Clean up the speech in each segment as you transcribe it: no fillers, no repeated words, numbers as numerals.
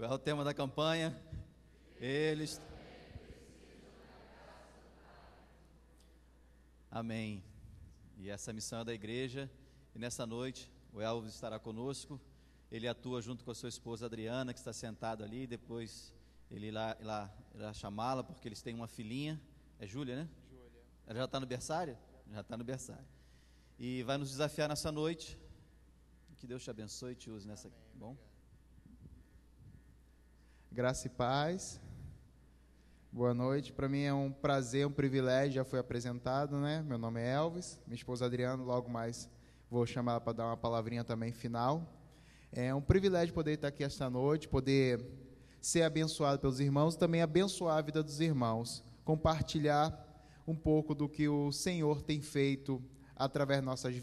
Qual é o tema da campanha? Eles. Amém. E essa missão é da igreja. E nessa noite, o Elvis estará conosco. Ele atua junto com a sua esposa Adriana, que está sentada ali. Depois ele irá chamá-la, porque eles têm uma filhinha. É Júlia, né? Júlia. Ela já está no berçário? Já está no berçário. E vai nos desafiar nessa noite. Que Deus te abençoe e te use nessa. Amém, bom? obrigado. Graça e paz. Boa noite. Para mim é um prazer, um privilégio. Já foi apresentado, né? Meu nome é Elvis. Minha esposa Adriana. Logo mais vou chamar ela para dar uma palavrinha também final. É um privilégio poder estar aqui esta noite, poder ser abençoado pelos irmãos, também abençoar a vida dos irmãos, compartilhar um pouco do que o Senhor tem feito através de nossas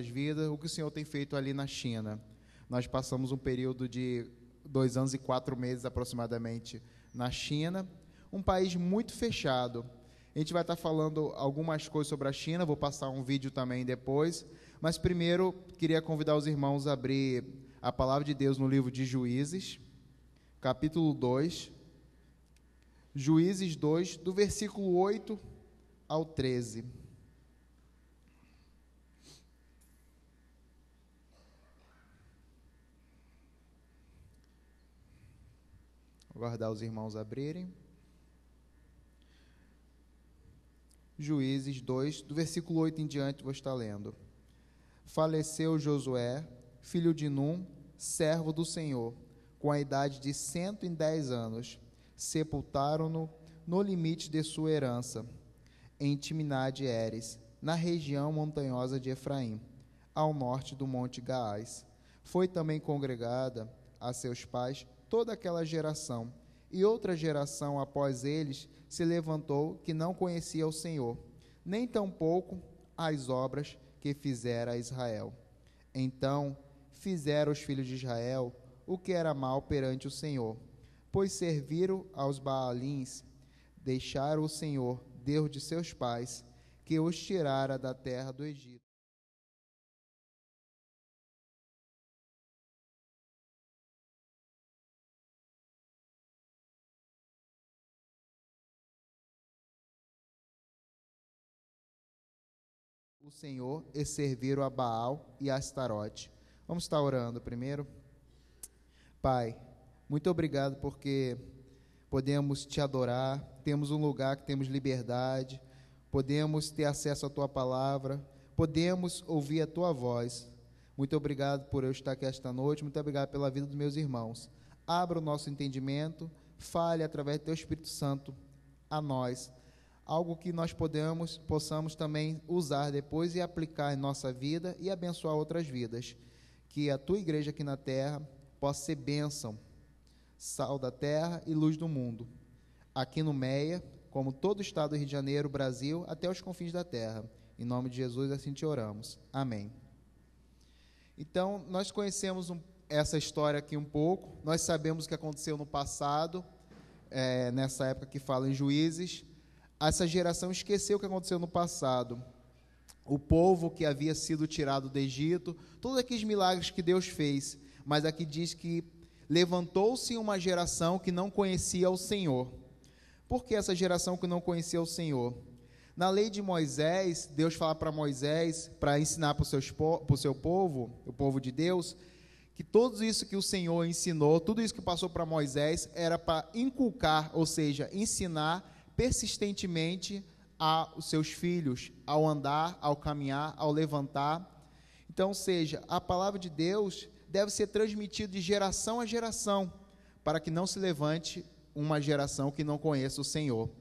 vidas, o que o Senhor tem feito ali na China. Nós passamos um período de 2 anos e 4 meses aproximadamente na China, um país muito fechado. A gente vai estar falando algumas coisas sobre a China, vou passar um vídeo também depois, mas primeiro queria convidar os irmãos a abrir a palavra de Deus no livro de Juízes, capítulo 2, Juízes 2, do versículo 8 ao 13. Vou aguardar os irmãos abrirem. Juízes 2, do versículo 8 em diante, vou estar lendo. Faleceu Josué, filho de Num, servo do Senhor, com a idade de 110 anos. Sepultaram-no no limite de sua herança, em Timnat-Heres, na região montanhosa de Efraim, ao norte do monte Gaás. Foi também congregada a seus pais toda aquela geração, e outra geração após eles se levantou que não conhecia o Senhor, nem tampouco as obras que fizera a Israel. Então fizeram os filhos de Israel o que era mal perante o Senhor, pois serviram aos Baalins, deixaram o Senhor, Deus de seus pais, que os tirara da terra do Egito. O Senhor e serviram a Baal e a Astarote. Vamos estar orando primeiro. Pai, muito obrigado porque podemos te adorar, temos um lugar que temos liberdade, podemos ter acesso à tua palavra, podemos ouvir a tua voz. Muito obrigado por eu estar aqui esta noite, muito obrigado pela vida dos meus irmãos. Abra o nosso entendimento, fale através do teu Espírito Santo a nós, algo que nós possamos também usar depois e aplicar em nossa vida e abençoar outras vidas. Que a tua igreja aqui na terra possa ser bênção, sal da terra e luz do mundo. Aqui no MEIA, como todo o estado do Rio de Janeiro, Brasil, até os confins da terra. Em nome de Jesus, assim te oramos. Amém. Então, nós conhecemos essa história aqui um pouco. Nós sabemos o que aconteceu no passado, nessa época que fala em Juízes. Essa geração esqueceu o que aconteceu no passado. O povo que havia sido tirado do Egito, todos aqueles milagres que Deus fez, mas aqui diz que levantou-se uma geração que não conhecia o Senhor. Por que essa geração que não conhecia o Senhor? Na lei de Moisés, Deus fala para Moisés, para ensinar para o seu povo, o povo de Deus, que tudo isso que o Senhor ensinou, tudo isso que passou para Moisés, era para inculcar, ou seja, ensinar persistentemente aos seus filhos, ao andar, ao caminhar, ao levantar. Então, ou seja, a palavra de Deus deve ser transmitida de geração a geração, para que não se levante uma geração que não conheça o Senhor.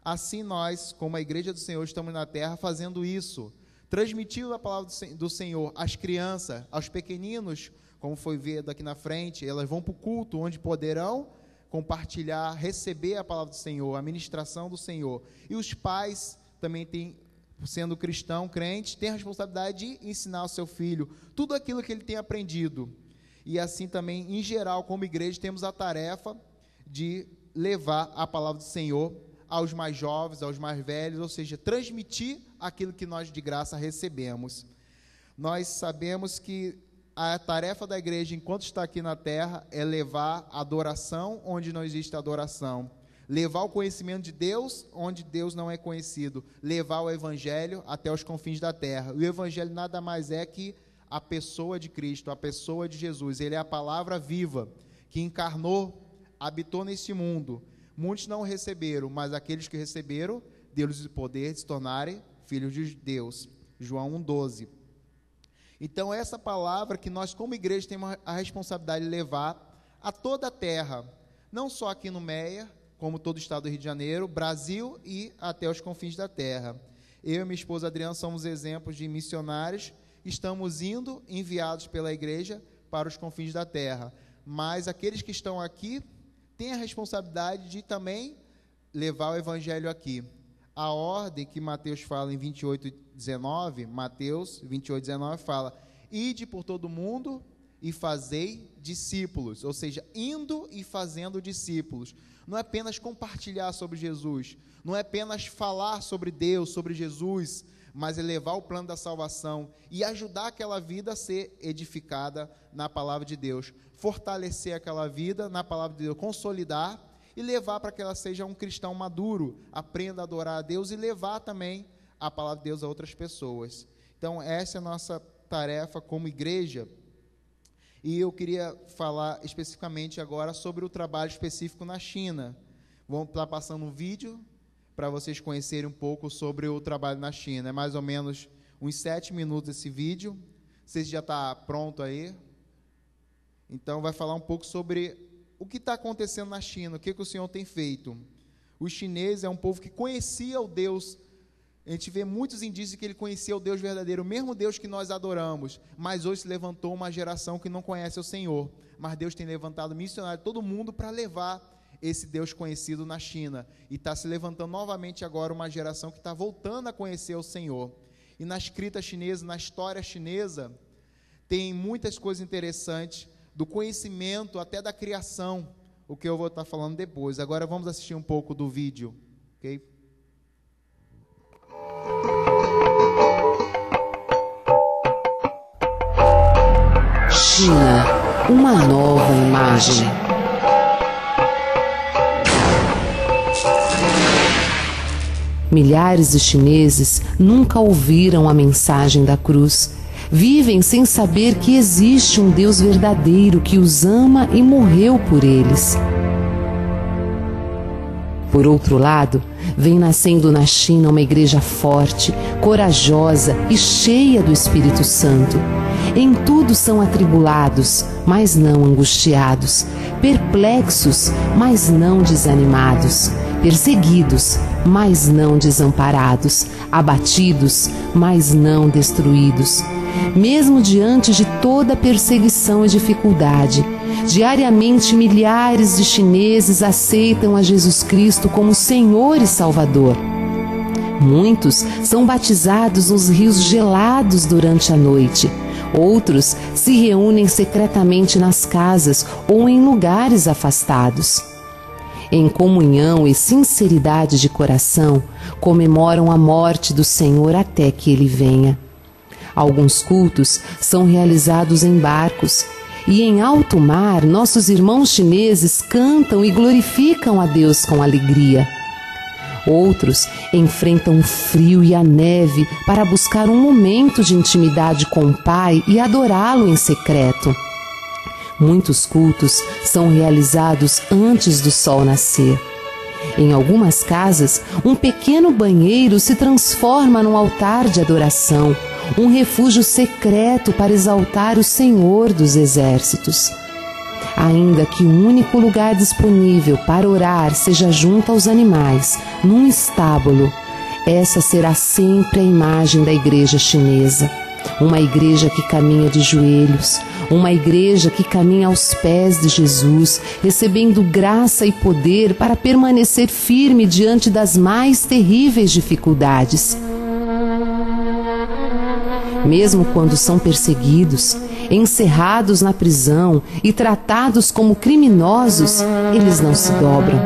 Assim nós, como a igreja do Senhor, estamos na terra fazendo isso, transmitindo a palavra do Senhor às crianças, aos pequeninos, como foi visto aqui na frente. Elas vão para o culto, onde poderão compartilhar, receber a palavra do Senhor, a ministração do Senhor. E os pais também têm, sendo cristão, crente, têm a responsabilidade de ensinar ao seu filho tudo aquilo que ele tem aprendido. E assim também, em geral, como igreja, temos a tarefa de levar a palavra do Senhor aos mais jovens, aos mais velhos, ou seja, transmitir aquilo que nós de graça recebemos. Nós sabemos que a tarefa da igreja, enquanto está aqui na terra, é levar adoração onde não existe adoração, levar o conhecimento de Deus onde Deus não é conhecido, levar o evangelho até os confins da terra. O evangelho nada mais é que a pessoa de Cristo, a pessoa de Jesus. Ele é a palavra viva que encarnou, habitou neste mundo. Muitos não receberam, mas aqueles que receberam, deu-lhes o poder de se tornarem filhos de Deus. João 1,12. Então, essa palavra que nós, como igreja, temos a responsabilidade de levar a toda a terra, não só aqui no Meia, como todo o estado do Rio de Janeiro, Brasil e até os confins da terra. Eu e minha esposa Adriana somos exemplos de missionários, estamos indo, enviados pela igreja, para os confins da terra. Mas aqueles que estão aqui têm a responsabilidade de também levar o evangelho aqui. A ordem que Mateus fala em 28:19, Mateus 28:19 fala: ide por todo o mundo e fazei discípulos, ou seja, indo e fazendo discípulos. Não é apenas compartilhar sobre Jesus, não é apenas falar sobre Deus, sobre Jesus, mas é levar o plano da salvação e ajudar aquela vida a ser edificada na palavra de Deus, fortalecer aquela vida na palavra de Deus, consolidar e levar para que ela seja um cristão maduro, aprenda a adorar a Deus e levar também a palavra de Deus a outras pessoas. Então, essa é a nossa tarefa como igreja. E eu queria falar especificamente agora sobre o trabalho específico na China. Vamos estar passando um vídeo para vocês conhecerem um pouco sobre o trabalho na China. É mais ou menos uns 7 minutos esse vídeo. Você já está pronto aí? Então, vai falar um pouco sobre o que está acontecendo na China, o que o Senhor tem feito. Os chineses é um povo que conhecia o Deus. A gente vê muitos indícios que ele conhecia o Deus verdadeiro, o mesmo Deus que nós adoramos, mas hoje se levantou uma geração que não conhece o Senhor, mas Deus tem levantado missionários, todo mundo, para levar esse Deus conhecido na China, e está se levantando novamente agora uma geração que está voltando a conhecer o Senhor. E na escrita chinesa, na história chinesa, tem muitas coisas interessantes, do conhecimento até da criação, o que eu vou estar falando depois. Agora vamos assistir um pouco do vídeo, ok? China, uma nova imagem. Milhares de chineses nunca ouviram a mensagem da cruz. Vivem sem saber que existe um Deus verdadeiro que os ama e morreu por eles. Por outro lado, vem nascendo na China uma igreja forte, corajosa e cheia do Espírito Santo. Em tudo são atribulados, mas não angustiados, perplexos, mas não desanimados, perseguidos, mas não desamparados, abatidos, mas não destruídos. Mesmo diante de toda perseguição e dificuldade, diariamente milhares de chineses aceitam a Jesus Cristo como Senhor e Salvador. Muitos são batizados nos rios gelados durante a noite. Outros se reúnem secretamente nas casas ou em lugares afastados. Em comunhão e sinceridade de coração, comemoram a morte do Senhor até que Ele venha. Alguns cultos são realizados em barcos, e em alto mar nossos irmãos chineses cantam e glorificam a Deus com alegria. Outros enfrentam o frio e a neve para buscar um momento de intimidade com o Pai e adorá-lo em secreto. Muitos cultos são realizados antes do sol nascer. Em algumas casas, um pequeno banheiro se transforma num altar de adoração, um refúgio secreto para exaltar o Senhor dos Exércitos. Ainda que o único lugar disponível para orar seja junto aos animais, num estábulo, essa será sempre a imagem da igreja chinesa. Uma igreja que caminha de joelhos, uma igreja que caminha aos pés de Jesus, recebendo graça e poder para permanecer firme diante das mais terríveis dificuldades. Mesmo quando são perseguidos, encerrados na prisão e tratados como criminosos, eles não se dobram.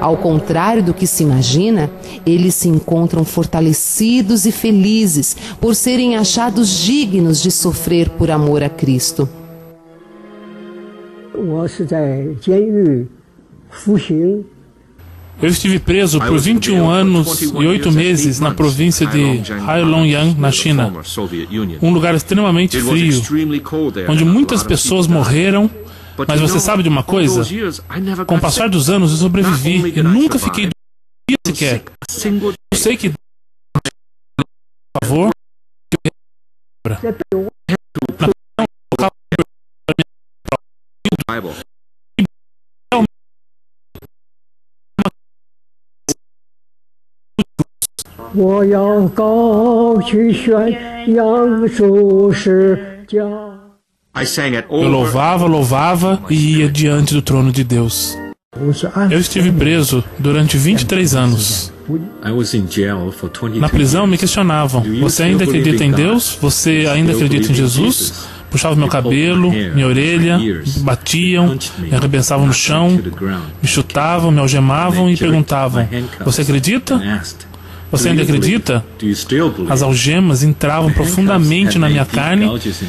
Ao contrário do que se imagina, eles se encontram fortalecidos e felizes por serem achados dignos de sofrer por amor a Cristo. Eu estive preso por 21 anos e 8 meses na província de Heilongjiang, na China, um lugar extremamente frio, onde muitas pessoas morreram. Mas você sabe de uma coisa? Com o passar dos anos eu sobrevivi e nunca fiquei doente sequer. Eu sei que por favor, eu louvava e ia diante do trono de Deus. Eu estive preso durante 23 anos. Na prisão me questionavam: você ainda acredita em Deus? Você ainda acredita em Jesus? Puxavam meu cabelo, minha orelha, me batiam, me arrebentavam no chão, me chutavam, me algemavam e perguntavam: você acredita? Você ainda acredita? As algemas entravam profundamente na minha carne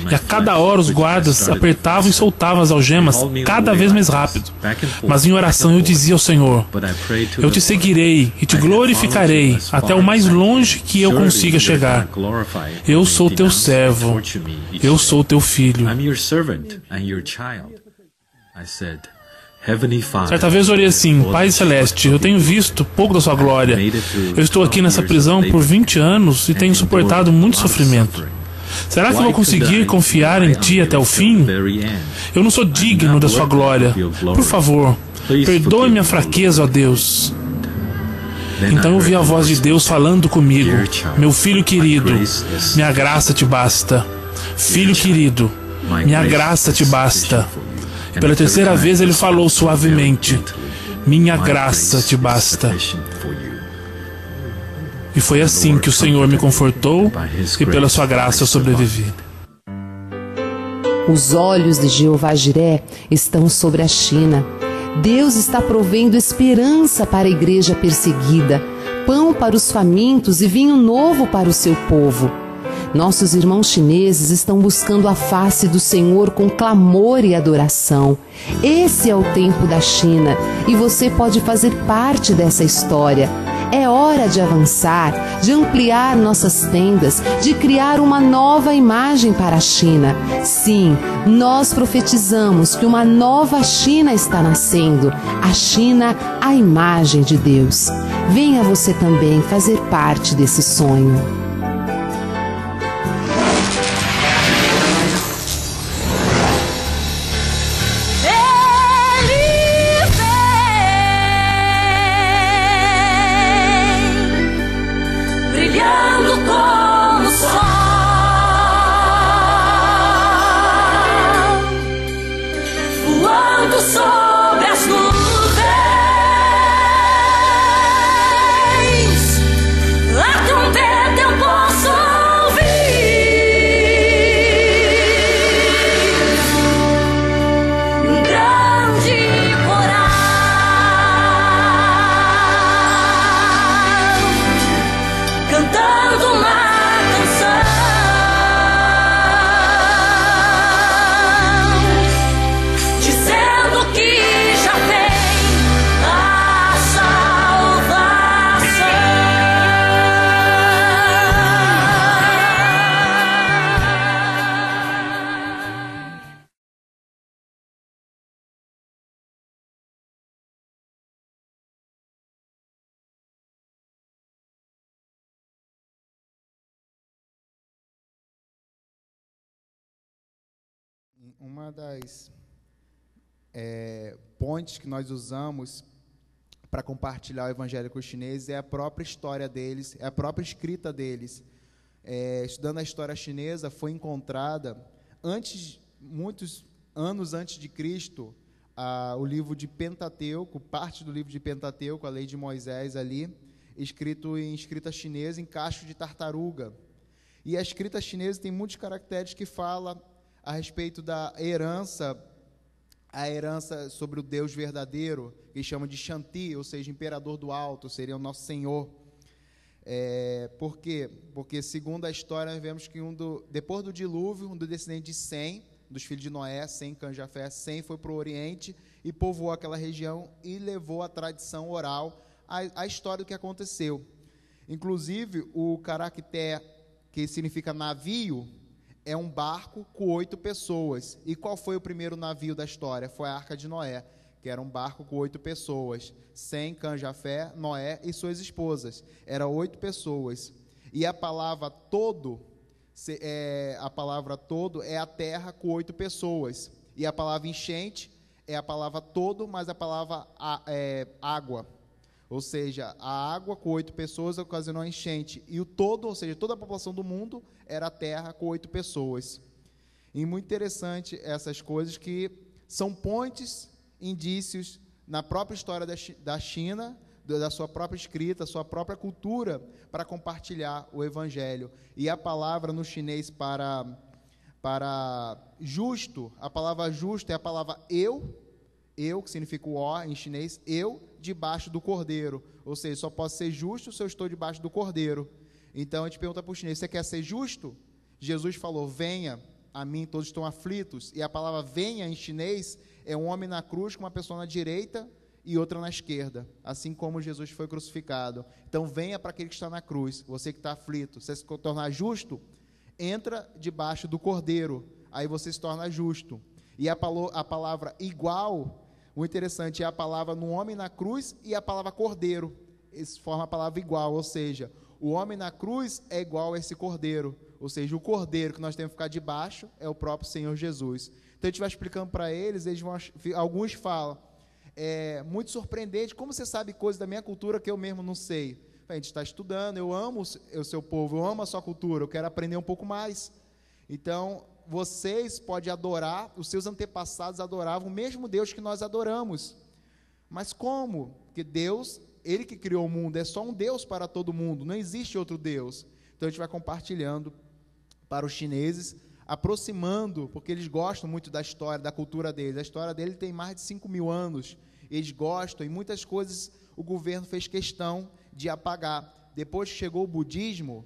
e a cada hora os guardas apertavam e soltavam as algemas cada vez mais rápido. Mas em oração eu dizia ao Senhor: eu te seguirei e te glorificarei até o mais longe que eu consiga chegar. Eu sou teu servo, eu sou teu filho. Certa vez eu orei assim: Pai Celeste, eu tenho visto pouco da sua glória. Eu estou aqui nessa prisão por 20 anos e tenho suportado muito sofrimento. Será que eu vou conseguir confiar em Ti até o fim? Eu não sou digno da sua glória. Por favor, perdoe minha fraqueza, ó Deus. Então eu ouvi a voz de Deus falando comigo: meu filho querido, minha graça te basta. Filho querido, minha graça te basta. Pela terceira vez ele falou suavemente: minha graça te basta. E foi assim que o Senhor me confortou e pela sua graça eu sobrevivi. Os olhos de Jeová Jiré estão sobre a China. Deus está provendo esperança para a igreja perseguida, pão para os famintos e vinho novo para o seu povo. Nossos irmãos chineses estão buscando a face do Senhor com clamor e adoração. Esse é o tempo da China e você pode fazer parte dessa história. É hora de avançar, de ampliar nossas tendas, de criar uma nova imagem para a China. Sim, nós profetizamos que uma nova China está nascendo. A China, a imagem de Deus. Venha você também fazer parte desse sonho. Uma das pontes que nós usamos para compartilhar o evangelho com os chineses é a própria história deles, é a própria escrita deles. Estudando a história chinesa, foi encontrada, muitos anos antes de Cristo, o livro de Pentateuco, parte do livro de Pentateuco, a lei de Moisés ali, escrito em escrita chinesa, em cacho de tartaruga. E a escrita chinesa tem muitos caracteres que fala a respeito da herança a herança sobre o Deus verdadeiro, que chama de Shanti, ou seja, imperador do alto, seria o nosso Senhor. Por quê? Porque, segundo a história, nós vemos que depois do dilúvio, um dos descendentes de Sem, dos filhos de Noé, Sem, Cã, Jafé, Sem foi para o Oriente e povoou aquela região e levou a tradição oral, a história do que aconteceu. Inclusive, o caractere, que significa navio, é um barco com 8 pessoas. E qual foi o primeiro navio da história? Foi a Arca de Noé, que era um barco com 8 pessoas. Sem, Cã, Jafé, Noé e suas esposas. Eram 8 pessoas. E a palavra todo é a terra com 8 pessoas. E a palavra enchente é a palavra todo, mais a palavra água. Ou seja, a água com 8 pessoas ocasionou a enchente. E o todo, ou seja, toda a população do mundo era a terra com 8 pessoas. E muito interessante essas coisas que são pontes, indícios na própria história da China, da sua própria escrita, sua própria cultura, para compartilhar o Evangelho. E a palavra no chinês para justo, a palavra justo é a palavra eu, que significa o ó em chinês, eu debaixo do cordeiro, ou seja, só posso ser justo se eu estou debaixo do cordeiro. Então a gente pergunta para o chinês, você quer ser justo? Jesus falou, venha a mim, todos estão aflitos, e a palavra venha em chinês é um homem na cruz com uma pessoa na direita e outra na esquerda, assim como Jesus foi crucificado. Então venha para aquele que está na cruz, você que está aflito, você se tornar justo, entra debaixo do cordeiro, aí você se torna justo. E a palavra igual, o interessante é a palavra no homem na cruz e a palavra cordeiro, isso forma a palavra igual, ou seja, o homem na cruz é igual a esse cordeiro, ou seja, o cordeiro que nós temos que ficar debaixo é o próprio Senhor Jesus. Então a gente vai explicando para eles alguns falam, é muito surpreendente, como você sabe coisas da minha cultura que eu mesmo não sei? A gente está estudando, eu amo o seu povo, eu amo a sua cultura, eu quero aprender um pouco mais. Então, vocês podem adorar, os seus antepassados adoravam o mesmo Deus que nós adoramos. Mas como? Porque Deus, Ele que criou o mundo, é só um Deus para todo mundo, não existe outro Deus. Então a gente vai compartilhando para os chineses, aproximando, porque eles gostam muito da história, da cultura deles. A história dele tem mais de 5.000 anos, eles gostam, e muitas coisas o governo fez questão de apagar. Depois que chegou o budismo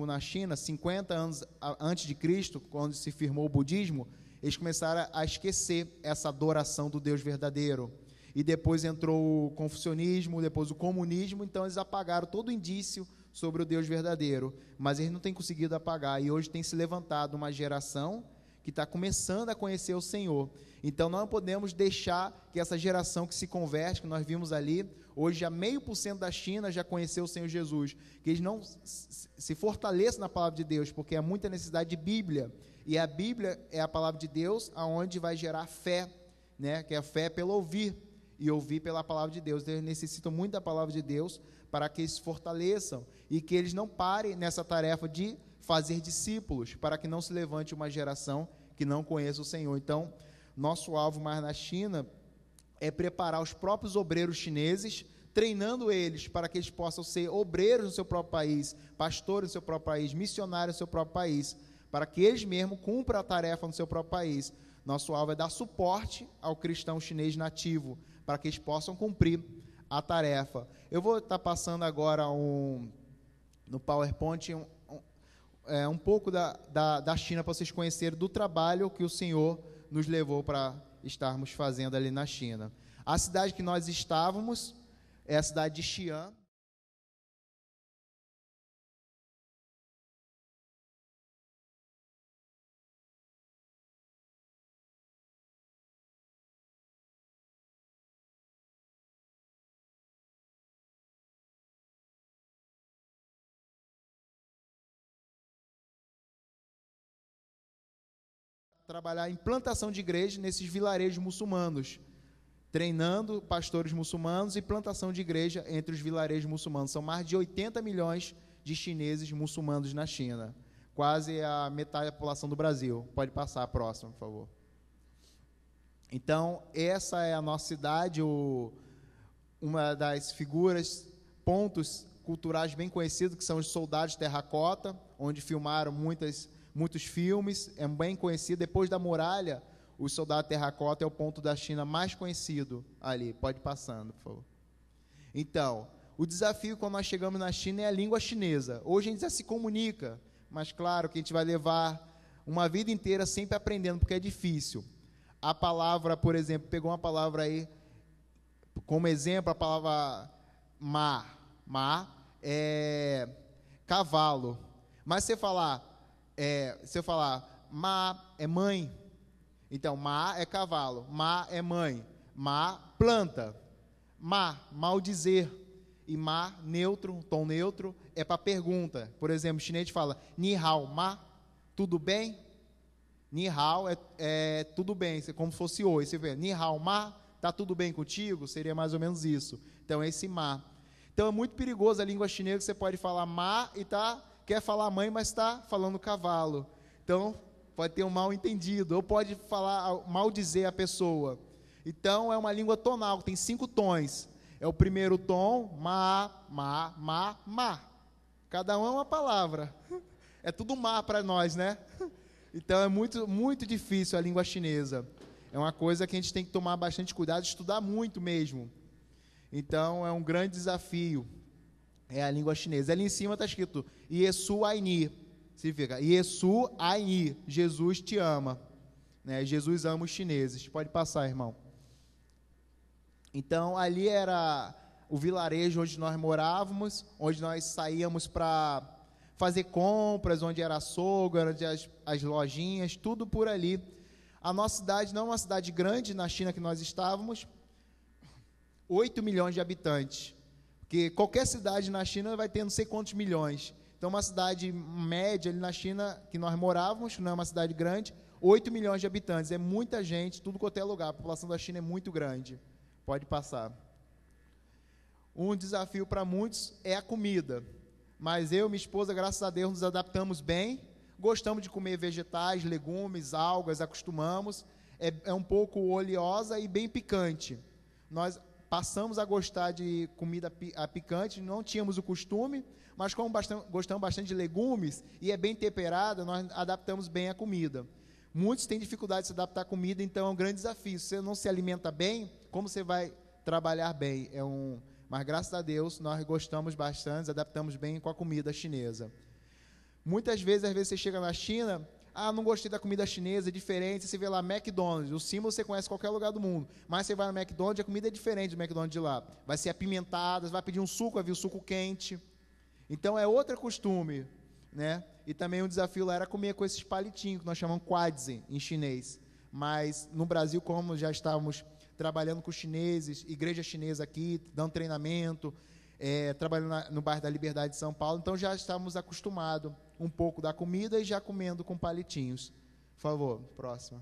na China, 50 anos antes de Cristo, quando se firmou o budismo, eles começaram a esquecer essa adoração do Deus verdadeiro. E depois entrou o confucionismo, depois o comunismo, então eles apagaram todo o indício sobre o Deus verdadeiro, mas eles não têm conseguido apagar, e hoje tem se levantado uma geração que está começando a conhecer o Senhor. Então não podemos deixar que essa geração que se converte, que nós vimos ali, hoje já 0,5% da China já conheceu o Senhor Jesus, que eles não se fortaleçam na palavra de Deus, porque há muita necessidade de Bíblia, e a Bíblia é a palavra de Deus, aonde vai gerar fé, né? Que é a fé pelo ouvir, e ouvir pela palavra de Deus. Eles necessitam muito da palavra de Deus para que eles se fortaleçam e que eles não parem nessa tarefa de fazer discípulos, para que não se levante uma geração que não conheça o Senhor. Então, nosso alvo mais na China é preparar os próprios obreiros chineses, treinando eles para que eles possam ser obreiros no seu próprio país, pastores no seu próprio país, missionários no seu próprio país, para que eles mesmos cumpram a tarefa no seu próprio país. Nosso alvo é dar suporte ao cristão chinês nativo, para que eles possam cumprir a tarefa. Eu vou estar passando agora no PowerPoint um pouco da China, para vocês conhecerem do trabalho que o Senhor nos levou para estarmos fazendo ali na China. A cidade que nós estávamos é a cidade de Xi'an. Trabalhar em plantação de igreja nesses vilarejos muçulmanos, treinando pastores muçulmanos e plantação de igreja entre os vilarejos muçulmanos. São mais de 80 milhões de chineses muçulmanos na China, quase a metade da população do Brasil. Pode passar a próxima, por favor. Então, essa é a nossa cidade, uma das figuras, pontos culturais bem conhecidos, que são os soldados de terracota, onde filmaram muitos filmes, é bem conhecido. Depois da muralha, o soldado terracota é o ponto da China mais conhecido ali. Pode ir passando, por favor. Então, o desafio quando nós chegamos na China é a língua chinesa. Hoje a gente já se comunica, mas claro que a gente vai levar uma vida inteira sempre aprendendo, porque é difícil. A palavra, por exemplo, pegou uma palavra aí, como exemplo, a palavra ma. Ma é cavalo. Mas se você falar ma é mãe, então ma é cavalo, ma é mãe, ma planta, ma maldizer, e ma neutro, tom neutro, é para pergunta. Por exemplo, o chinês fala ni hao ma, tudo bem? Ni hao é tudo bem, como se fosse oi. Você vê, ni hao ma, tá tudo bem contigo? Seria mais ou menos isso. Então esse ma. Então é muito perigoso a língua chinesa, que você pode falar ma e quer falar mãe, mas está falando cavalo. Então pode ter um mal entendido, ou pode falar, maldizer a pessoa. Então é uma língua tonal, tem 5 tons. É o primeiro tom, ma. Cada um é uma palavra. É tudo ma para nós, né? Então é muito, muito difícil a língua chinesa. É uma coisa que a gente tem que tomar bastante cuidado, estudar muito mesmo. Então é um grande desafio. É a língua chinesa. Ali em cima está escrito Yesu Aini. Significa Yesu Aini. Jesus te ama. Né? Jesus ama os chineses. Pode passar, irmão. Então, ali era o vilarejo onde nós morávamos, onde nós saíamos para fazer compras, onde era açougue, onde as lojinhas, tudo por ali. A nossa cidade não é uma cidade grande, na China que nós estávamos, 8 milhões de habitantes. Porque qualquer cidade na China vai ter não sei quantos milhões. Então, uma cidade média ali na China que nós morávamos, não é uma cidade grande, 8 milhões de habitantes. É muita gente, tudo quanto é lugar. A população da China é muito grande. Pode passar. Um desafio para muitos é a comida. Mas eu e minha esposa, graças a Deus, nos adaptamos bem. Gostamos de comer vegetais, legumes, algas, acostumamos. É um pouco oleosa e bem picante. Nós passamos a gostar de comida picante, não tínhamos o costume, mas como gostamos bastante de legumes e é bem temperada, nós adaptamos bem a comida. Muitos têm dificuldade de se adaptar à comida, então é um grande desafio. Se você não se alimenta bem, como você vai trabalhar bem? Mas graças a Deus, nós gostamos bastante, adaptamos bem com a comida chinesa. Muitas vezes, às vezes você chega na China, não gostei da comida chinesa, é diferente, você vê lá McDonald's, o símbolo você conhece em qualquer lugar do mundo, mas você vai no McDonald's, a comida é diferente do McDonald's de lá. Vai ser apimentada, você vai pedir um suco, vai vir o suco quente. Então é outro costume, né? E também um desafio lá era comer com esses palitinhos, que nós chamamos quadzi em chinês. Mas no Brasil, como já estávamos trabalhando com chineses, igreja chinesa aqui, dando treinamento, trabalhando no bairro da Liberdade de São Paulo, então já estávamos acostumados um pouco da comida e já comendo com palitinhos. Por favor, próxima.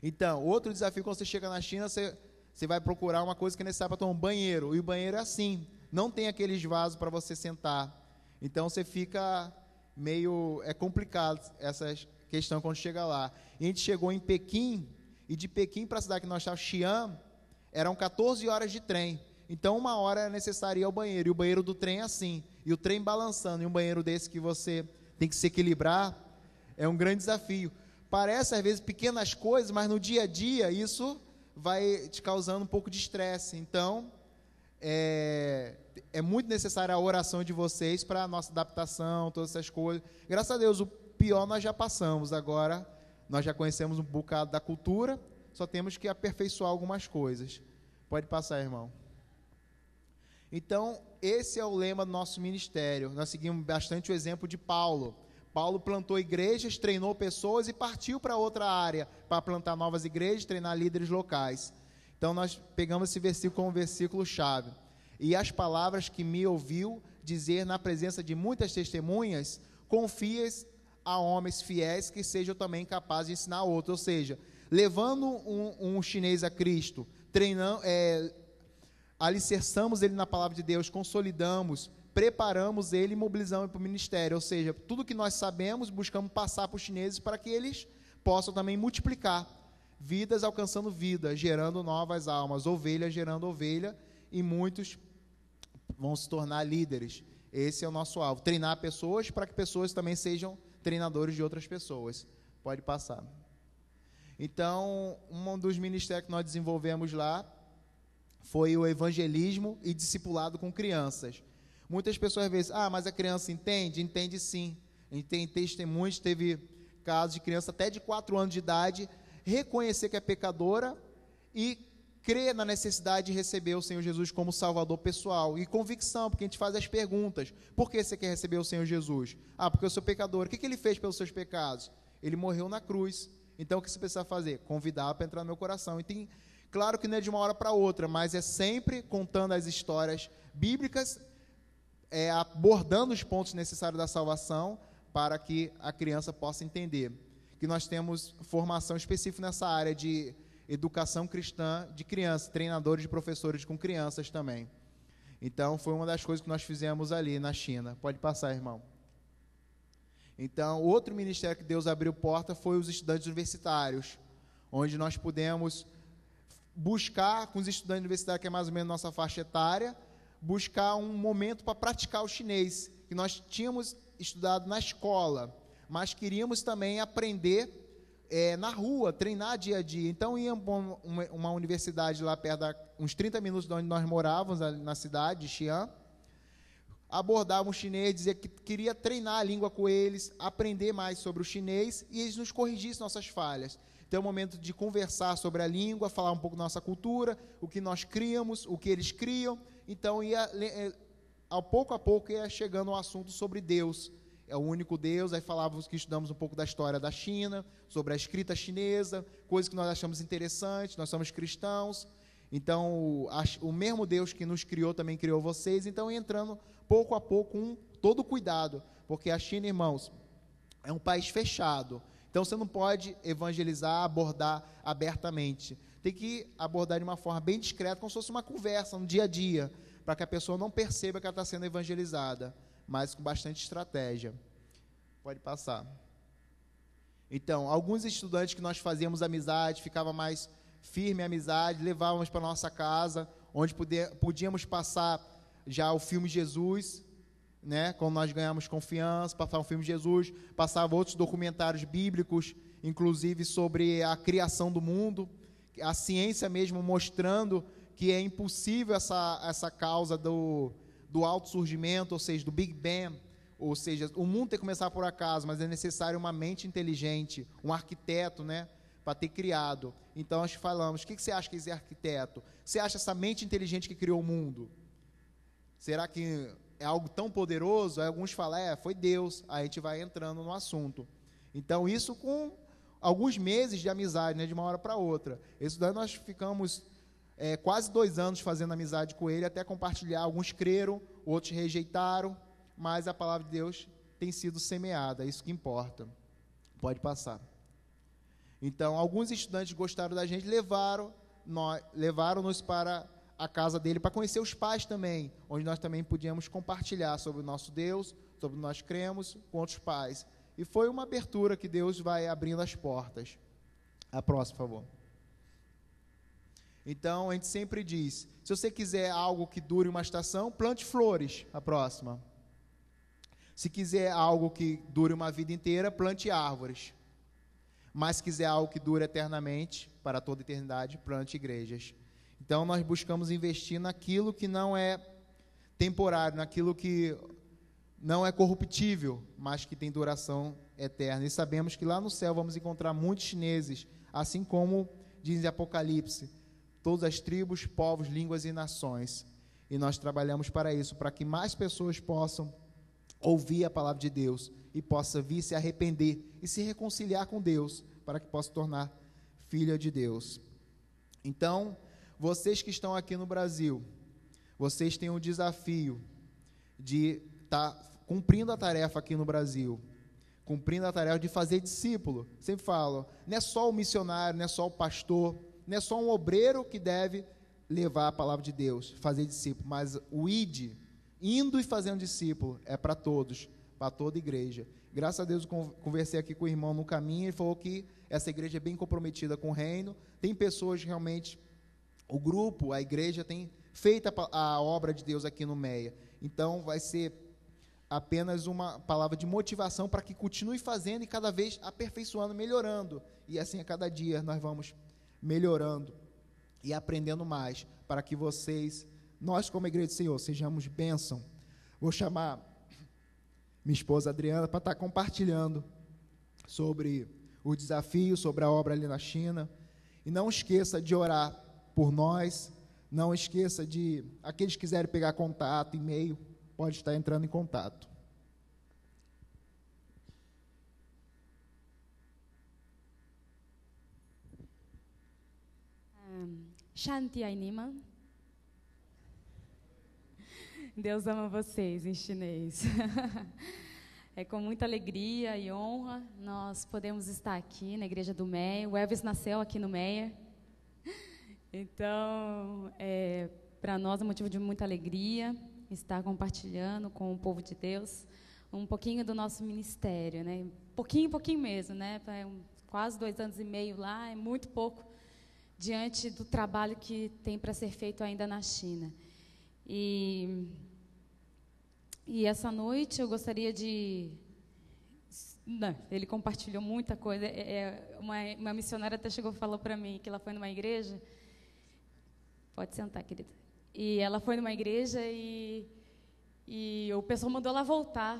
Então, outro desafio, quando você chega na China, você vai procurar uma coisa que necessita para tomar um banheiro, e o banheiro é assim, não tem aqueles vasos para você sentar. Então, você fica meio... É complicado essa questão quando chega lá. E a gente chegou em Pequim, e de Pequim para a cidade que nós estávamos, Xi'an, eram 14 horas de trem. Então, 1 hora era necessário ir ao banheiro, e o banheiro do trem é assim, e o trem balançando, e um banheiro desse que você tem que se equilibrar, é um grande desafio. Parece, às vezes, pequenas coisas, mas no dia a dia, isso vai te causando um pouco de estresse. Então, é muito necessária a oração de vocês para a nossa adaptação, todas essas coisas. Graças a Deus, o pior nós já passamos, agora nós já conhecemos um bocado da cultura, só temos que aperfeiçoar algumas coisas. Pode passar, irmão. Então, esse é o lema do nosso ministério. Nós seguimos bastante o exemplo de Paulo. Paulo plantou igrejas, treinou pessoas e partiu para outra área para plantar novas igrejas, treinar líderes locais. Então, nós pegamos esse versículo como versículo-chave. E as palavras que me ouviu dizer na presença de muitas testemunhas, confias a homens fiéis que sejam também capazes de ensinar outros. Ou seja, levando um chinês a Cristo, treinando... alicerçamos ele na palavra de Deus, consolidamos, preparamos ele e mobilizamos para o ministério. Ou seja, tudo que nós sabemos, buscamos passar para os chineses para que eles possam também multiplicar. Vidas alcançando vidas, gerando novas almas, ovelhas gerando ovelha, e muitos vão se tornar líderes. Esse é o nosso alvo, treinar pessoas para que pessoas também sejam treinadores de outras pessoas. Pode passar. Então, um dos ministérios que nós desenvolvemos lá foi o evangelismo e discipulado com crianças. Muitas pessoas às vezes, mas a criança entende? Entende sim. A gente tem testemunhos, teve casos de criança até de 4 anos de idade, reconhecer que é pecadora e crer na necessidade de receber o Senhor Jesus como Salvador pessoal. E convicção, porque a gente faz as perguntas. Por que você quer receber o Senhor Jesus? Porque eu sou pecador. O que Ele fez pelos seus pecados? Ele morreu na cruz. Então, o que você precisa fazer? Convidar para entrar no meu coração. E tem, claro que não é de uma hora para outra, mas é sempre contando as histórias bíblicas, abordando os pontos necessários da salvação, para que a criança possa entender. Que nós temos formação específica nessa área de educação cristã de crianças, treinadores de professores com crianças também. Então, foi uma das coisas que nós fizemos ali na China. Pode passar, irmão. Então, outro ministério que Deus abriu porta foi os estudantes universitários, onde nós pudemos buscar com os estudantes universitários, que é mais ou menos nossa faixa etária, buscar um momento para praticar o chinês, que nós tínhamos estudado na escola, mas queríamos também aprender na rua, treinar dia a dia. Então, íamos para uma universidade lá perto, uns 30 minutos de onde nós morávamos, na cidade de Xi'an, abordava um chinês, dizia que queria treinar a língua com eles, aprender mais sobre o chinês, e eles nos corrigissem nossas falhas. Então, é o momento de conversar sobre a língua, falar um pouco da nossa cultura, o que nós criamos, o que eles criam. Então, pouco a pouco, ia chegando ao assunto sobre Deus. É o único Deus. Aí falávamos que estudamos um pouco da história da China, sobre a escrita chinesa, coisas que nós achamos interessantes, nós somos cristãos. Então, o mesmo Deus que nos criou também criou vocês. Então, entrando pouco a pouco com todo cuidado, porque a China, irmãos, é um país fechado. Então, você não pode evangelizar, abordar abertamente. Tem que abordar de uma forma bem discreta, como se fosse uma conversa no dia a dia, para que a pessoa não perceba que ela está sendo evangelizada, mas com bastante estratégia. Pode passar. Então, alguns estudantes que nós fazíamos amizade, ficava mais firme a amizade, levávamos para a nossa casa, onde podíamos passar já o filme Jesus, né? Quando nós ganhamos confiança, passava o filme Jesus, passava outros documentários bíblicos, inclusive sobre a criação do mundo, a ciência mesmo mostrando que é impossível essa causa do autossurgimento, ou seja, do Big Bang, ou seja, o mundo tem que começar por acaso, mas é necessário uma mente inteligente, um arquiteto, né, para ter criado. Então, nós falamos, o que você acha que é arquiteto? Você acha essa mente inteligente que criou o mundo? Será que é algo tão poderoso? Aí alguns falam, foi Deus. Aí a gente vai entrando no assunto. Então, isso com alguns meses de amizade, né, de uma hora para outra. Isso daí nós ficamos quase 2 anos fazendo amizade com ele, até compartilhar. Alguns creram, outros rejeitaram, mas a palavra de Deus tem sido semeada, é isso que importa. Pode passar. Então, alguns estudantes gostaram da gente, levaram-nos para a casa dele, para conhecer os pais também, onde nós também podíamos compartilhar sobre o nosso Deus, sobre o que nós cremos, com outros pais. E foi uma abertura que Deus vai abrindo as portas. A próxima, por favor. Então, a gente sempre diz, se você quiser algo que dure uma estação, plante flores. A próxima. Se quiser algo que dure uma vida inteira, plante árvores. Mas se quiser algo que dure eternamente, para toda a eternidade, plante igrejas. Então, nós buscamos investir naquilo que não é temporário, naquilo que não é corruptível, mas que tem duração eterna. E sabemos que lá no céu vamos encontrar muitos chineses, assim como diz em Apocalipse, todas as tribos, povos, línguas e nações. E nós trabalhamos para isso, para que mais pessoas possam ouvir a palavra de Deus e possam vir se arrepender e se reconciliar com Deus, para que possa tornar filha de Deus. Então, vocês que estão aqui no Brasil, vocês têm um desafio de estar cumprindo a tarefa aqui no Brasil, cumprindo a tarefa de fazer discípulo. Sempre falo, não é só o missionário, não é só o pastor, não é só um obreiro que deve levar a palavra de Deus, fazer discípulo, mas o ide, indo e fazendo discípulo, é para todos, para toda igreja. Graças a Deus, eu conversei aqui com o irmão no caminho, ele falou que essa igreja é bem comprometida com o reino, tem pessoas realmente, o grupo, a igreja tem feito a obra de Deus aqui no Meia. Então, vai ser apenas uma palavra de motivação para que continue fazendo e cada vez aperfeiçoando, melhorando. E assim a cada dia nós vamos melhorando e aprendendo mais, para que nós como Igreja do Senhor, sejamos bênção. Vou chamar minha esposa Adriana para estar compartilhando sobre o desafio, sobre a obra ali na China. E não esqueça de orar por nós, não esqueça de, aqueles que quiserem pegar contato, e-mail, pode estar entrando em contato. Shanti Ainima. Deus ama vocês, em chinês. É com muita alegria e honra nós podemos estar aqui na Igreja do Meia. O Elvis nasceu aqui no Meia. Então, para nós é motivo de muita alegria estar compartilhando com o povo de Deus um pouquinho do nosso ministério, né? Pouquinho mesmo, né? Quase 2 anos e meio lá, é muito pouco diante do trabalho que tem para ser feito ainda na China. E essa noite eu gostaria de... Não, ele compartilhou muita coisa. Uma missionária até chegou e falou para mim que ela foi numa igreja. Pode sentar, querida. E ela foi numa igreja e o pessoal mandou ela voltar.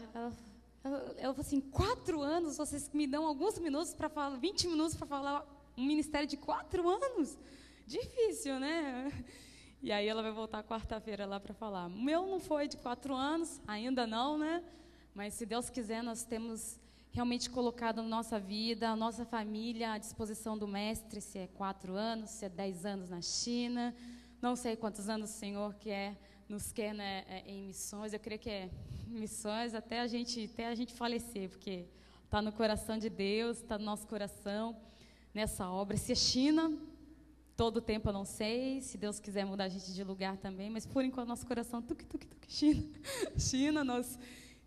Ela falou assim, 4 anos, vocês me dão alguns minutos para falar, 20 minutos para falar um ministério de 4 anos? Difícil, né? E aí ela vai voltar quarta-feira lá para falar. O meu não foi de 4 anos, ainda não, né? Mas se Deus quiser, nós temos realmente colocado a nossa vida, a nossa família à disposição do Mestre, se é 4 anos, se é 10 anos na China, não sei quantos anos o Senhor nos quer, né, em missões. Eu creio que é missões até a gente falecer, porque está no coração de Deus, está no nosso coração, nessa obra. Se é China, todo o tempo eu não sei, se Deus quiser mudar a gente de lugar também, mas por enquanto nosso coração, China. China, nós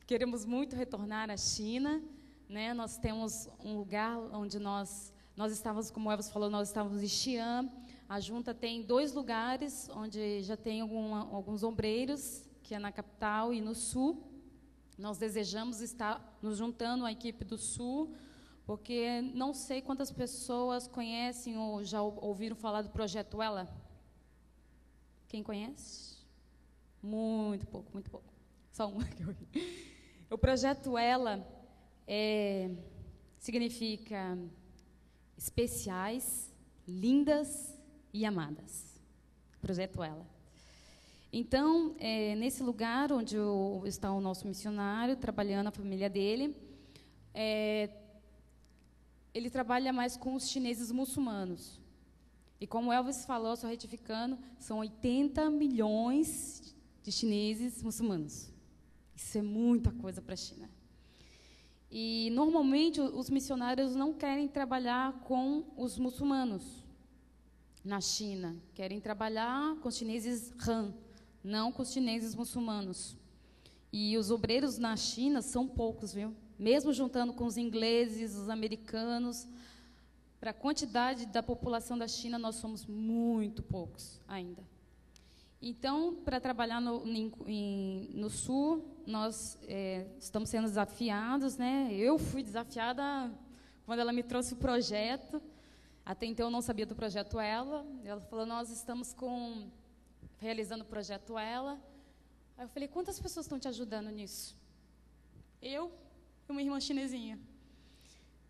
queremos muito retornar à China, né? Nós temos um lugar onde nós estávamos, como o Elvis falou, nós estávamos em Xi'an. A junta tem 2 lugares onde já tem alguns ombreiros, que é na capital e no sul. Nós desejamos estar nos juntando à equipe do sul, porque não sei quantas pessoas conhecem ou já ouviram falar do Projeto Ela. Quem conhece? Muito pouco. Só uma que eu vi. O Projeto Ela significa especiais, lindas e amadas. Projeto Ela. Então, nesse lugar onde está o nosso missionário, trabalhando a família dele, ele trabalha mais com os chineses muçulmanos. E como o Elvis falou, só retificando, são 80 milhões de chineses muçulmanos. Isso é muita coisa para a China. E, normalmente, os missionários não querem trabalhar com os muçulmanos na China. Querem trabalhar com os chineses Han, não com os chineses muçulmanos. E os obreiros na China são poucos, viu? Mesmo juntando com os ingleses, os americanos, para a quantidade da população da China, nós somos muito poucos ainda. Então, para trabalhar no Sul, nós estamos sendo desafiados, né? Eu fui desafiada quando ela me trouxe o projeto. Até então, eu não sabia do Projeto Ela. Ela falou, nós estamos realizando o Projeto Ela. Aí eu falei, quantas pessoas estão te ajudando nisso? Eu e uma irmã chinesinha.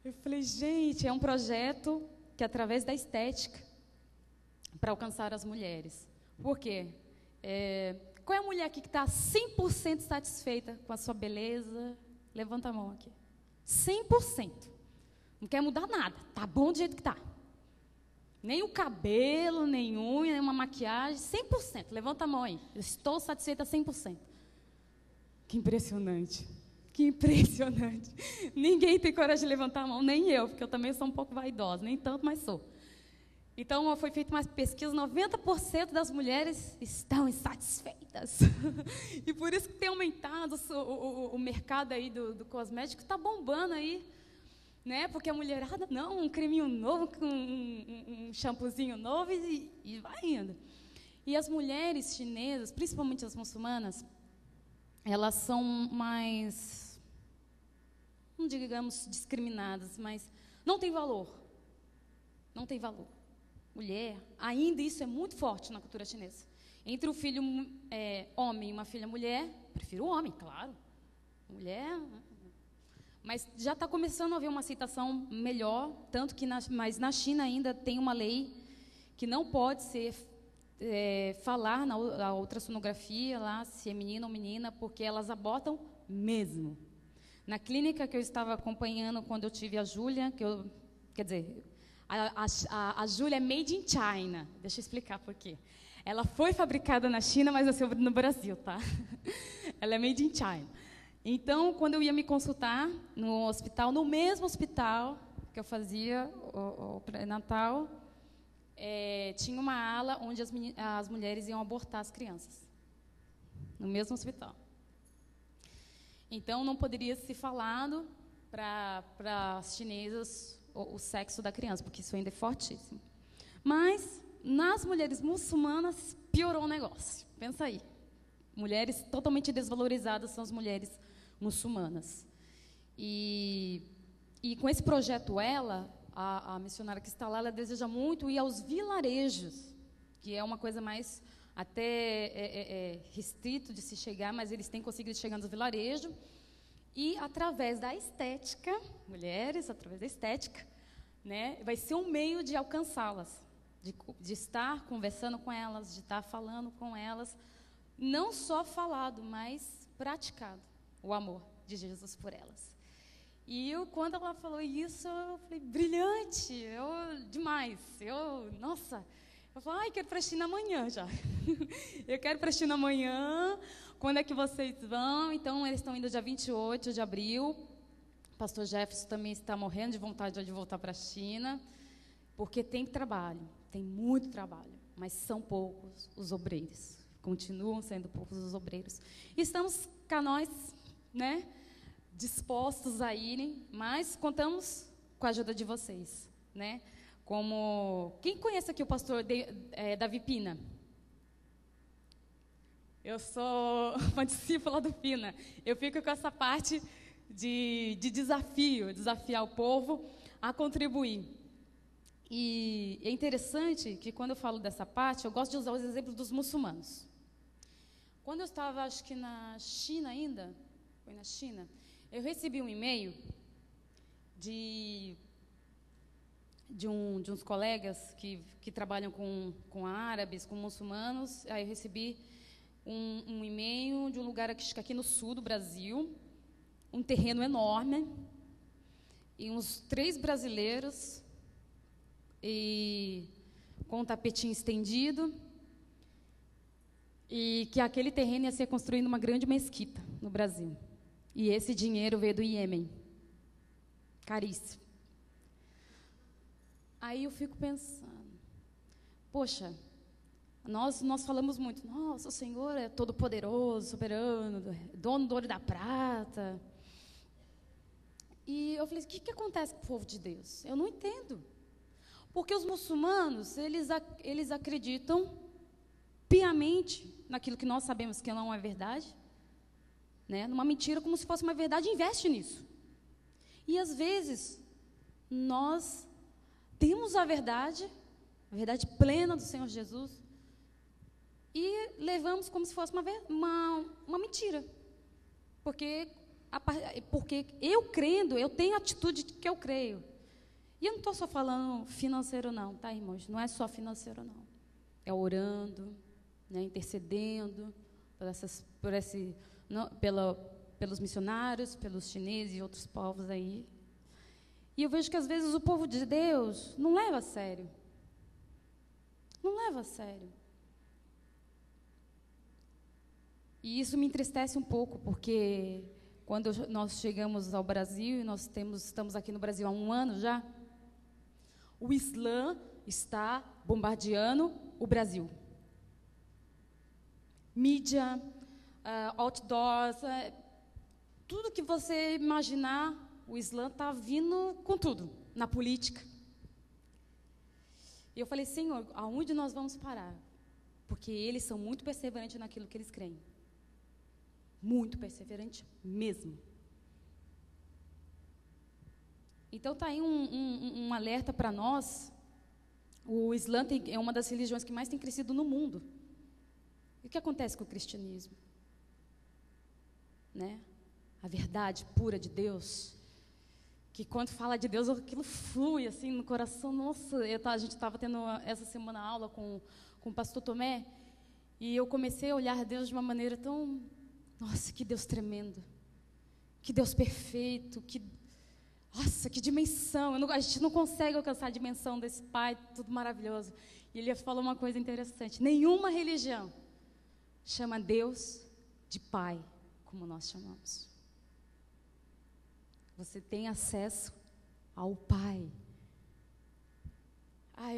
Eu falei, gente, é um projeto que, através da estética, para alcançar as mulheres. Por quê? Qual é a mulher aqui que está 100% satisfeita com a sua beleza? Levanta a mão aqui. 100%. Não quer mudar nada. Está bom do jeito que está. Nem o cabelo, nem unha, nem uma maquiagem. 100%. Levanta a mão aí. Eu estou satisfeita 100%. Que impressionante. Que impressionante. Ninguém tem coragem de levantar a mão, nem eu, porque eu também sou um pouco vaidosa. Nem tanto, mas sou. Então, foi feita uma pesquisa, 90% das mulheres estão insatisfeitas. E por isso que tem aumentado o mercado aí do cosmético, está bombando aí. Né? Porque a mulherada, não, um creminho novo, um shampoozinho novo e vai indo. E as mulheres chinesas, principalmente as muçulmanas, elas são mais, não digamos discriminadas, mas não tem valor. Não tem valor. Mulher, ainda isso é muito forte na cultura chinesa. Entre o filho homem e uma filha mulher, prefiro o homem, claro. Mulher, mas já está começando a haver uma aceitação melhor, tanto que mas na China ainda tem uma lei que não pode ser falar na ultrassonografia lá se é menino ou menina, porque elas abortam mesmo. Na clínica que eu estava acompanhando quando eu tive a Júlia, quer dizer, a Júlia é made in China. Deixa eu explicar por quê. Ela foi fabricada na China, mas nasceu no Brasil, tá? Ela é made in China. Então, quando eu ia me consultar no hospital, no mesmo hospital que eu fazia o pré-natal, tinha uma ala onde as mulheres iam abortar as crianças. No mesmo hospital. Então, não poderia ser falado para as chinesas o sexo da criança, porque isso ainda é fortíssimo. Mas, nas mulheres muçulmanas, piorou o negócio. Pensa aí. Mulheres totalmente desvalorizadas são as mulheres muçulmanas. E com esse projeto, a missionária que está lá, ela deseja muito ir aos vilarejos, que é uma coisa mais até restrito de se chegar, mas eles têm conseguido chegar nos vilarejos. E, através da estética, mulheres, através da estética, né, vai ser um meio de alcançá-las, de estar conversando com elas, de estar falando com elas, não só falado, mas praticado o amor de Jesus por elas. E quando ela falou isso, eu falei, brilhante, demais. Nossa, eu falei, quero ir para a China amanhã já. Eu quero ir para a China amanhã. Quando é que vocês vão? Então, eles estão indo dia 28 de abril. O pastor Jefferson também está morrendo de vontade de voltar para a China, porque tem trabalho, tem muito trabalho, mas são poucos os obreiros. Continuam sendo poucos os obreiros. E estamos cá nós, né, dispostos a irem, mas contamos com a ajuda de vocês, né? Quem conhece aqui o pastor Davi Pina? Eu sou uma discípula do Pina. Eu fico com essa parte de desafiar o povo a contribuir. E é interessante que, quando eu falo dessa parte, eu gosto de usar os exemplos dos muçulmanos. Quando eu estava, acho que na China ainda, foi na China, eu recebi um e-mail de uns colegas que trabalham com árabes, com muçulmanos. Aí eu recebi um e-mail de um lugar aqui no sul do Brasil, um terreno enorme, e uns 3 brasileiros, e com um tapetinho estendido, e que aquele terreno ia ser construído uma grande mesquita no Brasil. E esse dinheiro veio do Iêmen. Caríssimo. Aí eu fico pensando, poxa, nós falamos muito, nossa, o Senhor é todo-poderoso, soberano, dono do ouro e da prata. E eu falei, o que acontece com o povo de Deus? Eu não entendo. Porque os muçulmanos, eles acreditam piamente naquilo que nós sabemos que não é verdade, né? Numa mentira como se fosse uma verdade, investe nisso. E, às vezes, nós temos a verdade plena do Senhor Jesus, e levamos como se fosse uma mentira. Porque eu crendo, eu tenho a atitude que eu creio. E eu não estou só falando financeiro não, tá, irmãos? Não é só financeiro não. É orando, né, intercedendo pelos missionários, pelos chineses e outros povos aí. E eu vejo que, às vezes, o povo de Deus não leva a sério. Não leva a sério. E isso me entristece um pouco, porque quando nós chegamos ao Brasil, e nós estamos aqui no Brasil há 1 ano já, o Islã está bombardeando o Brasil. Mídia, outdoors, tudo que você imaginar, o Islã está vindo com tudo, na política. E eu falei, Senhor, aonde nós vamos parar? Porque eles são muito perseverantes naquilo que eles creem. muito perseverante mesmo. Então está aí um alerta para nós. O Islã é uma das religiões que mais tem crescido no mundo. E o que acontece com o cristianismo? Né? A verdade pura de Deus, que quando fala de Deus, aquilo flui assim no coração. Nossa, a gente estava tendo essa semana aula com o pastor Tomé, e eu comecei a olhar Deus de uma maneira tão... Nossa, que Deus tremendo, que Deus perfeito, nossa, que dimensão, a gente não consegue alcançar a dimensão desse Pai, tudo maravilhoso. E ele falou uma coisa interessante: nenhuma religião chama Deus de Pai, como nós chamamos. Você tem acesso ao Pai.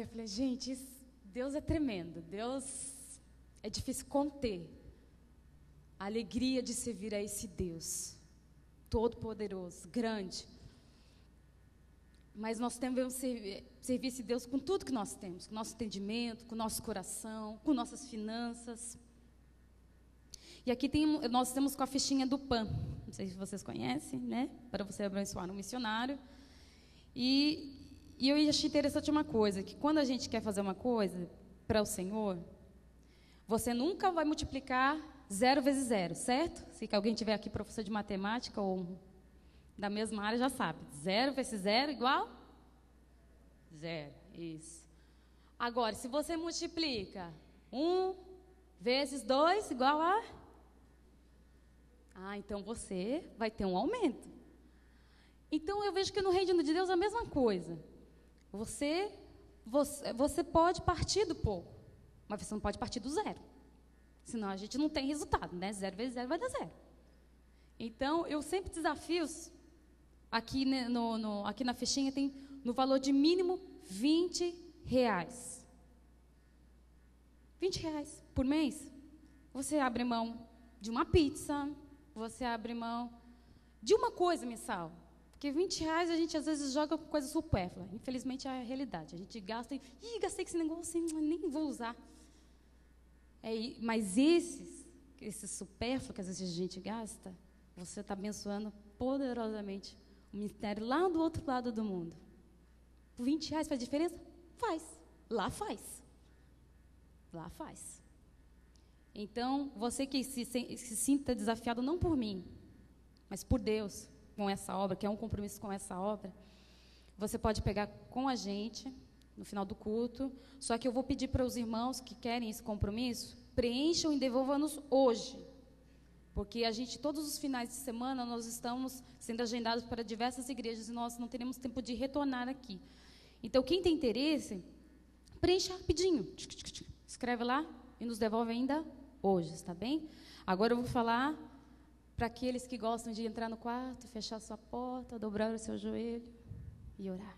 Eu falei, gente, Deus é tremendo, Deus é difícil conter a alegria de servir a esse Deus todo-poderoso, grande. Mas nós devemos servir esse Deus com tudo que nós temos, com o nosso entendimento, com o nosso coração, com nossas finanças. E aqui nós temos com a fichinha do PAN, não sei se vocês conhecem, né? Para você abençoar um missionário. E eu achei interessante uma coisa, que quando a gente quer fazer uma coisa para o Senhor, você nunca vai multiplicar 0 vezes 0, certo? Se alguém tiver aqui professor de matemática ou da mesma área já sabe. 0 vezes 0 igual? 0, isso. Agora, se você multiplica 1 vezes 2 igual a... então você vai ter um aumento. Então, eu vejo que no reino de Deus é a mesma coisa. Você pode partir do pouco, mas você não pode partir do 0. Senão a gente não tem resultado, né? 0 vezes 0 vai dar 0. Então, eu sempre desafio... Aqui, né, aqui na fichinha tem no valor de mínimo R$20. R$20 por mês. Você abre mão de uma pizza, você abre mão de uma coisa mensal. Porque R$20 a gente às vezes joga com coisa supérflua. Infelizmente é a realidade. A gente gasta e gastei com esse negócio, nem vou usar. Mas esses supérfluos que às vezes a gente gasta, você está abençoando poderosamente o ministério lá do outro lado do mundo. Por R$20 faz diferença? Faz. Lá faz. Lá faz. Então, você que se sinta desafiado, não por mim, mas por Deus, com essa obra, que é um compromisso com essa obra, você pode pegar com a gente, no final do culto, só que eu vou pedir para os irmãos que querem esse compromisso, preencham e devolvam-nos hoje. Porque todos os finais de semana, nós estamos sendo agendados para diversas igrejas e nós não teremos tempo de retornar aqui. Então, quem tem interesse, preencha rapidinho. Escreve lá e nos devolve ainda hoje, está bem? Agora eu vou falar para aqueles que gostam de entrar no quarto, fechar sua porta, dobrar o seu joelho e orar.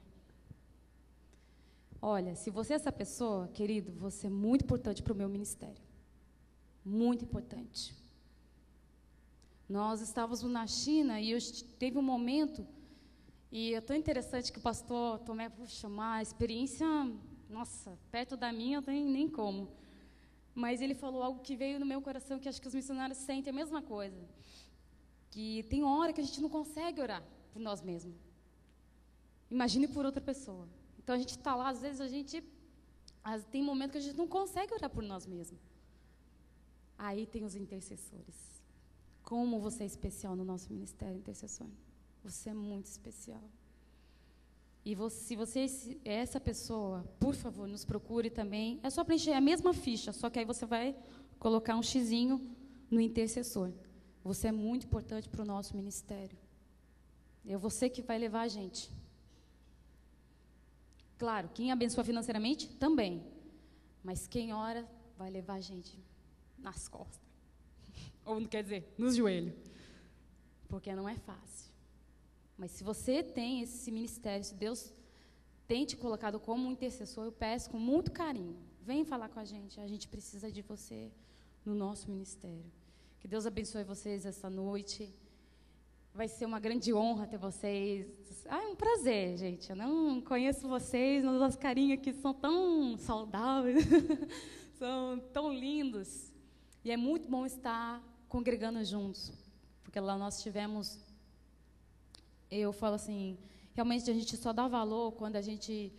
Olha, se você é essa pessoa, querido, você é muito importante para o meu ministério. Muito importante. Nós estávamos na China e teve um momento, e é tão interessante que o pastor Tomé, puxa, a experiência, nossa, perto da minha não tem nem como. Mas ele falou algo que veio no meu coração, que acho que os missionários sentem a mesma coisa. Que tem hora que a gente não consegue orar por nós mesmos. Imagine por outra pessoa. Então a gente está lá, às vezes tem momentos que a gente não consegue orar por nós mesmos. Aí tem os intercessores. Como você é especial no nosso ministério intercessor. Você é muito especial. E se você é essa pessoa, por favor, nos procure também. É só preencher a mesma ficha, só que aí você vai colocar um xizinho no intercessor. Você é muito importante para o nosso ministério. É você que vai levar a gente. Claro, quem abençoa financeiramente, também. Mas quem ora, vai levar a gente nas costas. Ou, quer dizer, nos joelhos. Porque não é fácil. Mas se você tem esse ministério, se Deus tem te colocado como um intercessor, eu peço com muito carinho, vem falar com a gente precisa de você no nosso ministério. Que Deus abençoe vocês essa noite. Vai ser uma grande honra ter vocês. É um prazer, gente. Eu não conheço vocês, mas as carinhas aqui são tão saudáveis, são tão lindos. E é muito bom estar congregando juntos. porque lá nós tivemos, eu falo assim, realmente a gente só dá valor quando a gente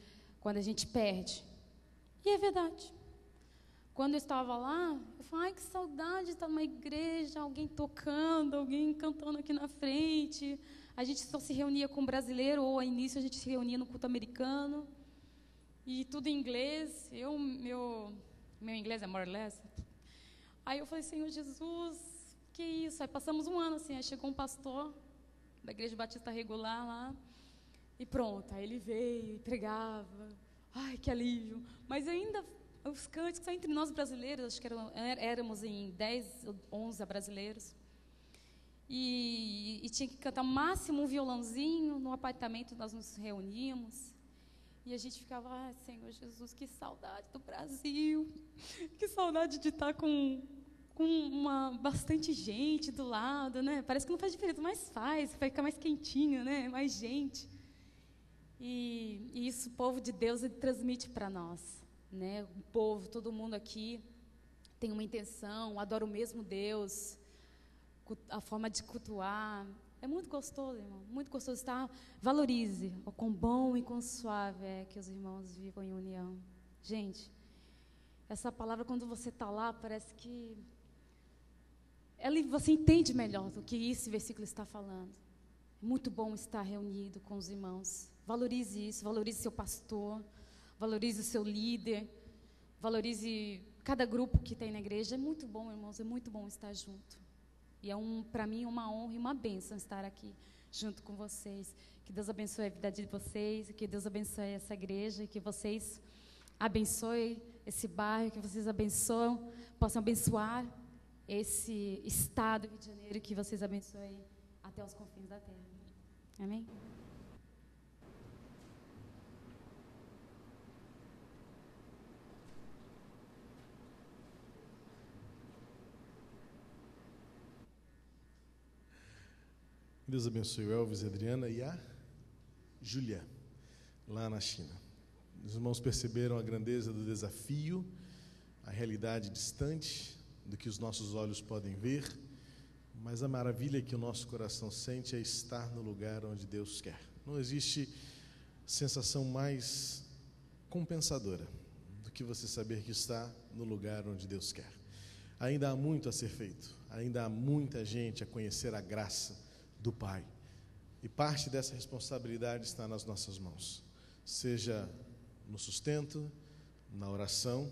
perde. E é verdade. Quando eu estava lá, eu falei, ai, que saudade de estar numa igreja, alguém tocando, alguém cantando aqui na frente. A gente só se reunia com brasileiro, ou ao início a gente se reunia no culto americano, e tudo em inglês. Meu inglês é more or less. Aí eu falei, Senhor Jesus, que isso? Aí passamos um ano assim, aí chegou um pastor da Igreja Batista Regular lá, e pronto, aí ele veio e pregava. Ai, que alívio. Mas ainda, os cânticos só entre nós brasileiros, acho que éramos em 10 ou 11 brasileiros, e tinha que cantar máximo um violãozinho. No apartamento nós nos reuníamos, e a gente ficava, ai, Senhor Jesus, que saudade do Brasil, que saudade de estar com bastante gente do lado, né? Parece que não faz diferença, mas faz, fica mais quentinho, né? Mais gente. E isso o povo de Deus ele transmite para nós, né? O povo, todo mundo aqui tem uma intenção, adora o mesmo Deus, a forma de cultuar. É muito gostoso, irmão, muito gostoso estar. Valorize o quão bom e quão suave é que os irmãos vivam em união. Gente, essa palavra, quando você está lá, parece que você entende melhor do que esse versículo está falando. É muito bom estar reunido com os irmãos. Valorize isso, valorize seu pastor, valorize o seu líder, valorize cada grupo que tem na igreja. É muito bom, irmãos, é muito bom estar junto. E é, para mim, uma honra e uma bênção estar aqui junto com vocês. Que Deus abençoe a vida de vocês, que Deus abençoe essa igreja, que vocês abençoem esse bairro, que vocês possam abençoar esse estado do Rio de Janeiro, que vocês abençoem até os confins da terra. Amém? Deus abençoe o Elvis, a Adriana e a Júlia, lá na China. Os irmãos perceberam a grandeza do desafio, a realidade distante do que os nossos olhos podem ver, mas a maravilha que o nosso coração sente é estar no lugar onde Deus quer. Não existe sensação mais compensadora do que você saber que está no lugar onde Deus quer. Ainda há muito a ser feito, ainda há muita gente a conhecer a graça do Pai. E parte dessa responsabilidade está nas nossas mãos, seja no sustento, na oração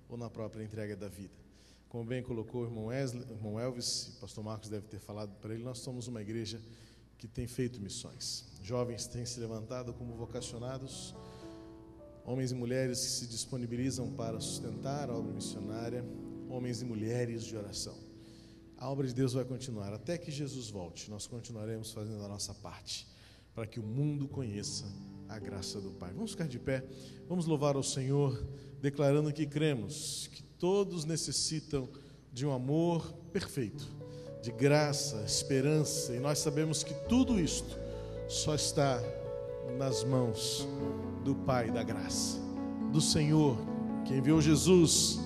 ou na própria entrega da vida. Como bem colocou o irmão Elvis, e o pastor Marcos deve ter falado para ele, nós somos uma igreja que tem feito missões. Jovens têm se levantado como vocacionados, homens e mulheres que se disponibilizam para sustentar a obra missionária, homens e mulheres de oração. A obra de Deus vai continuar até que Jesus volte. Nós continuaremos fazendo a nossa parte para que o mundo conheça a graça do Pai. Vamos ficar de pé, vamos louvar ao Senhor, declarando que cremos que todos necessitam de um amor perfeito, de graça, esperança, e nós sabemos que tudo isto só está nas mãos do Pai da graça, do Senhor, que enviou Jesus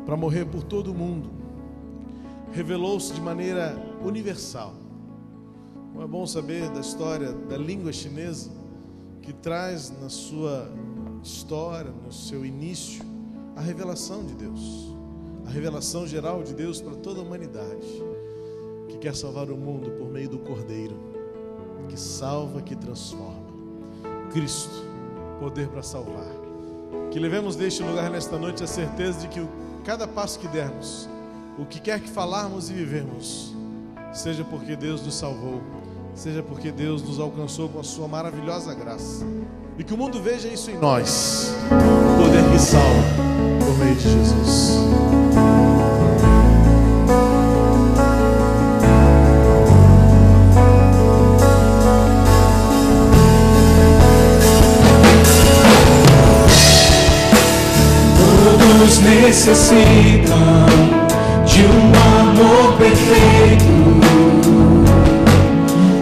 para morrer por todo o mundo, revelou-se de maneira universal. Não é bom saber da história da língua chinesa, que traz na sua história, no seu início, a revelação de Deus, a revelação geral de Deus para toda a humanidade, que quer salvar o mundo por meio do Cordeiro, que salva, que transforma. Cristo, poder para salvar. Que levemos deste lugar nesta noite a certeza de que cada passo que dermos, o que quer que falarmos e vivermos, seja porque Deus nos salvou, seja porque Deus nos alcançou com a sua maravilhosa graça, e que o mundo veja isso em nós, o poder que salva por meio de Jesus. Todos necessitam de um amor perfeito,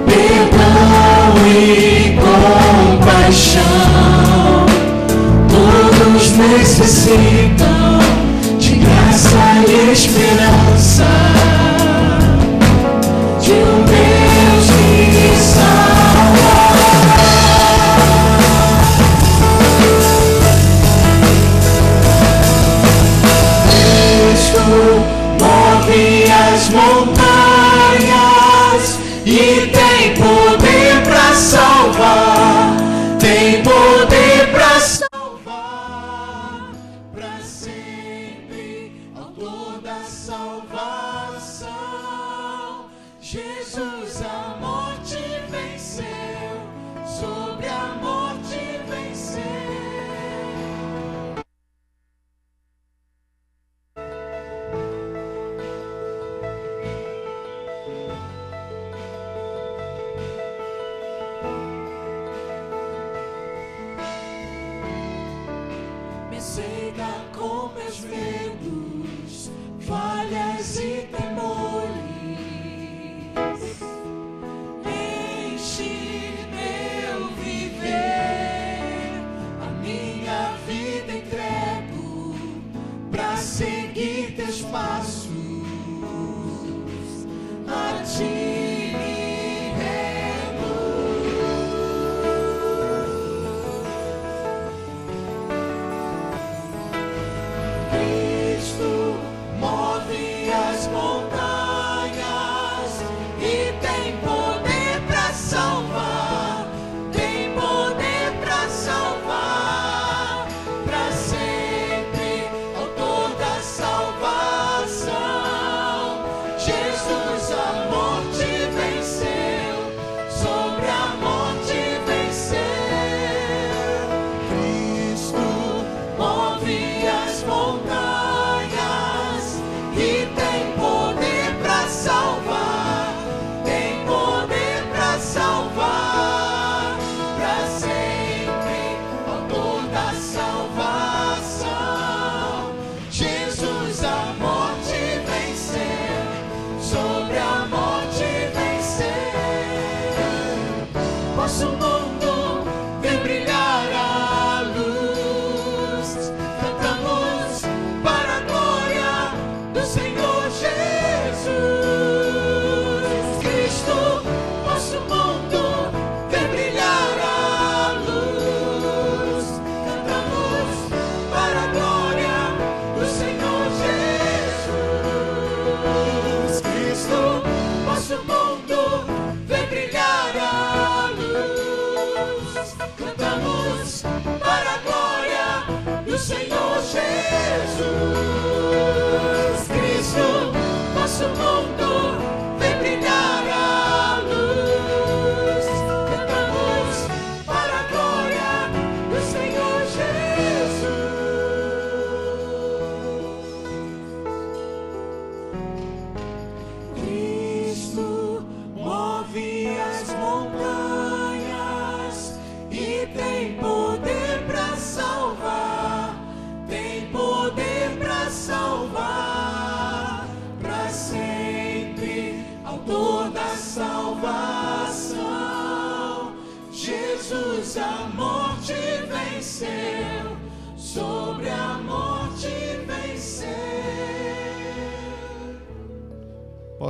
perdão e compaixão. Todos necessitam de graça e esperança. com meus medos, falhas e temores. Enche meu viver, a minha vida entrego pra seguir teus passos. A ti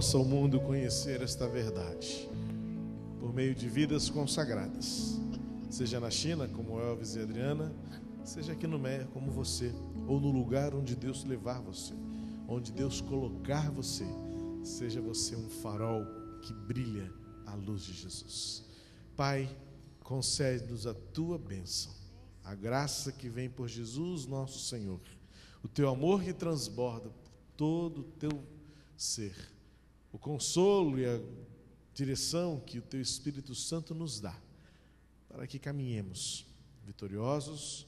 possa o mundo conhecer esta verdade por meio de vidas consagradas, seja na China, como Elvis e Adriana, seja aqui no Meia, como você, ou no lugar onde Deus levar você, onde Deus colocar você, seja você um farol que brilha à luz de Jesus. Pai, concede-nos a tua bênção, a graça que vem por Jesus nosso Senhor, o teu amor que transborda por todo o teu ser, o consolo e a direção que o teu Espírito Santo nos dá, para que caminhemos vitoriosos